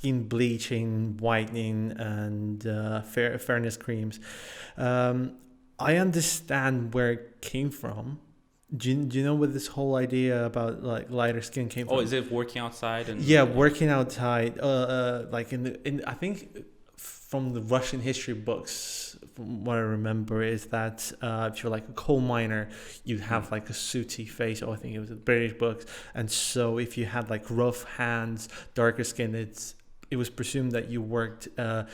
skin bleaching, whitening, and fairness creams. I understand where it came from. Do you know where this whole idea about like lighter skin came from? Oh, is it working outside and Yeah, working outside. Like in I think from the Russian history books, from what I remember, is that if you're like a coal miner, you have like a sooty face. Or I think it was the British books, and so if you had like rough hands, darker skin, it was presumed that you worked a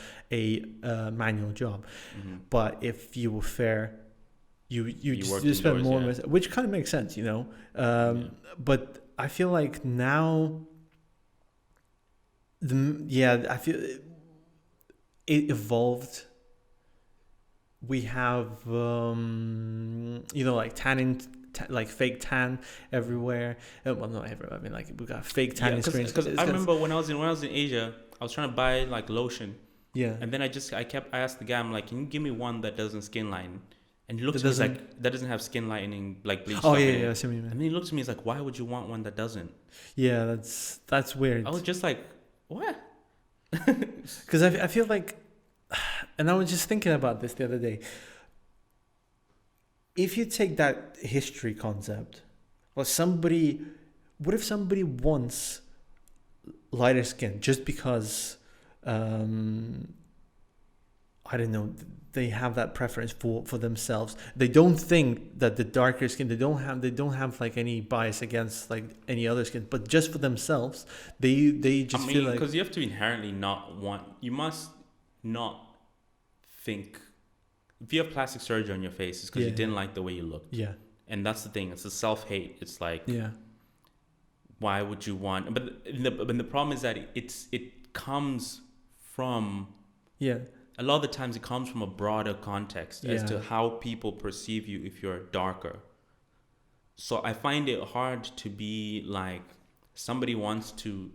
manual job. Mhm. But if you were fair, You worked you spend indoors, more, yeah. which kind of makes sense, you know. Yeah. But I feel like now, I feel it evolved. We have, like tanning, like fake tan everywhere. Well, not everywhere. I mean, like we got fake Yeah, tanning screens. because I remember when I was in Asia, I was trying to buy like lotion, Yeah, and then I asked the guy, I'm like, can you give me one that doesn't skin lighten? And he looked that at me, he's doesn't. like, that doesn't have skin lightening like bleach Oh stuff yeah, in yeah, I it. see what you And mean. then he looked at me, he's like, why would you want one that doesn't? Yeah, that's weird. I was just like, what? Because I feel like, and I was just thinking about this the other day. If you take that history concept, or what if somebody wants lighter skin just because, I don't know, they have that preference for themselves. They don't think that the darker skin, they don't have like any bias against like any other skin, but just for themselves, they just feel like, because you have to inherently not want, you must not think, if you have plastic surgery on your face, it's because yeah, you didn't like the way you looked. yeah, And that's the thing, it's a self-hate. It's like, yeah, why would you want, but the problem is that it comes from, yeah, a lot of the times it comes from a broader context as to yeah, how people perceive you if you're darker. So I find it hard to be like, somebody wants to,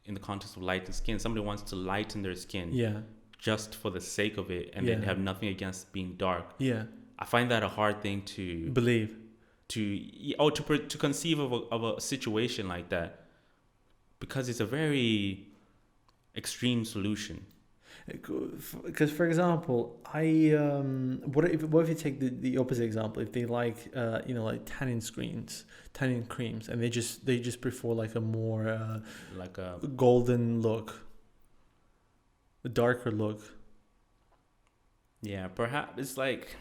in the context of lighten skin, somebody wants to lighten their skin yeah, just for the sake of it, and yeah, they have nothing against being dark. yeah. I find that a hard thing to Believe. to conceive of a situation like that, because it's a very extreme solution. Because for example, what if you take the opposite example? If they like like tanning creams, and they just prefer like a more Like a golden look, a darker look. Yeah, perhaps it's like,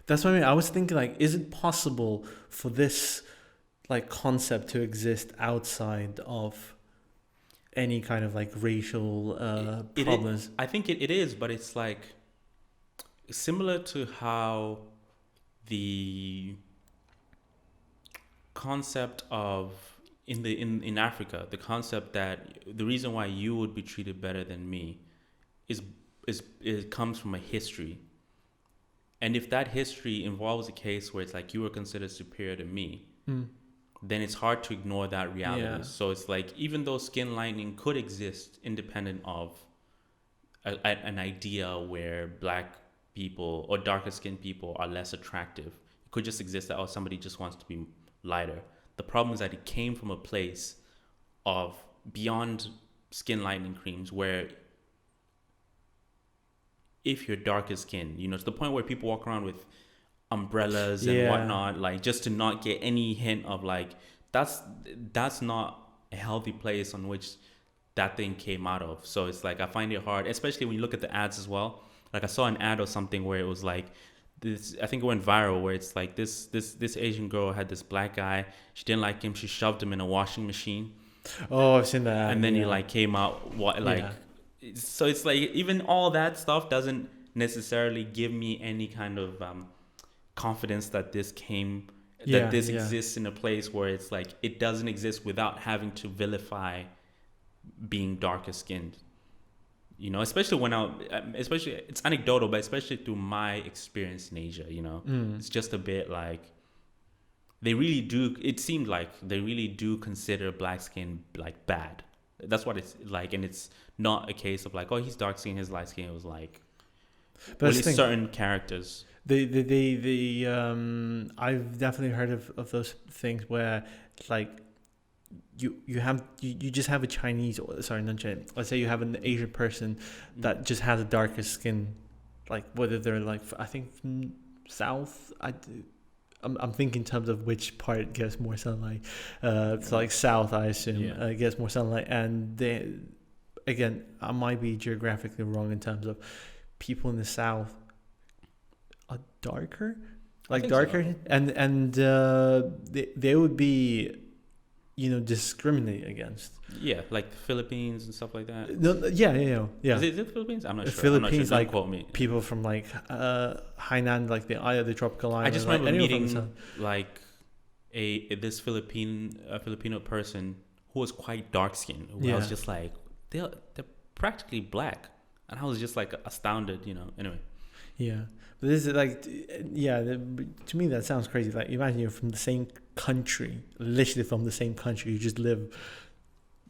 That's what I mean. I was thinking, like, is it possible for this like concept to exist outside of any kind of like racial problems? I think it is, but it's like similar to how the concept of in Africa, the concept that the reason why you would be treated better than me is it comes from a history. And if that history involves a case where it's like you were considered superior to me, then it's hard to ignore that reality. Yeah. So it's like, even though skin lightening could exist independent of an idea where black people or darker skinned people are less attractive, it could just exist that, oh, somebody just wants to be lighter. The problem is that it came from a place of beyond skin lightening creams, where if you're darker skinned, to the point where people walk around with umbrellas and Yeah. whatnot, like just to not get any hint of like, that's not a healthy place on which that thing came out of. So it's like, I find it hard, especially when you look at the ads as well. Like I saw an ad or something where it was like this, I think it went viral, where it's like this Asian girl had this black guy. She didn't like him. She shoved him in a washing machine. Oh, I've seen that. And then yeah. he like came out so it's like, even all that stuff doesn't necessarily give me any kind of confidence that this exists in a place where it's like it doesn't exist without having to vilify being darker skinned. Especially especially, it's anecdotal, but especially through my experience in Asia, it's just a bit like it seemed like they really do consider black skin like bad. That's what it's like. And it's not a case of like, oh, he's dark skin, his light skin. It was like, But only certain characters. I've definitely heard of those things where like you just have a Chinese, or sorry, not Chinese. Let's say you have an Asian person that just has a darker skin, like whether they're like, I think south. I'm thinking in terms of which part gets more sunlight. It's like south, I assume, gets more sunlight, and they, again, I might be geographically wrong in terms of people in the south are darker, like darker, so. and they would be, discriminated against. Yeah, like the Philippines and stuff like that. No, yeah. Is it the Philippines? I'm not sure. Philippines, like quote me. People from like Hainan, like the tropical island. I just remember meeting like this Filipino person who was quite dark skinned. I was just like, they're practically black, and I was just like astounded. Anyway. Yeah, but this is like, to me that sounds crazy. Like, imagine you're from the same country, literally from the same country. You just live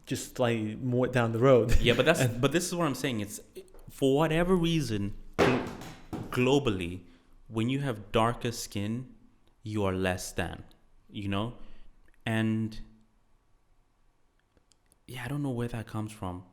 just like more down the road. Yeah, but this is what I'm saying. It's for whatever reason, globally, when you have darker skin, you are less than, and yeah, I don't know where that comes from.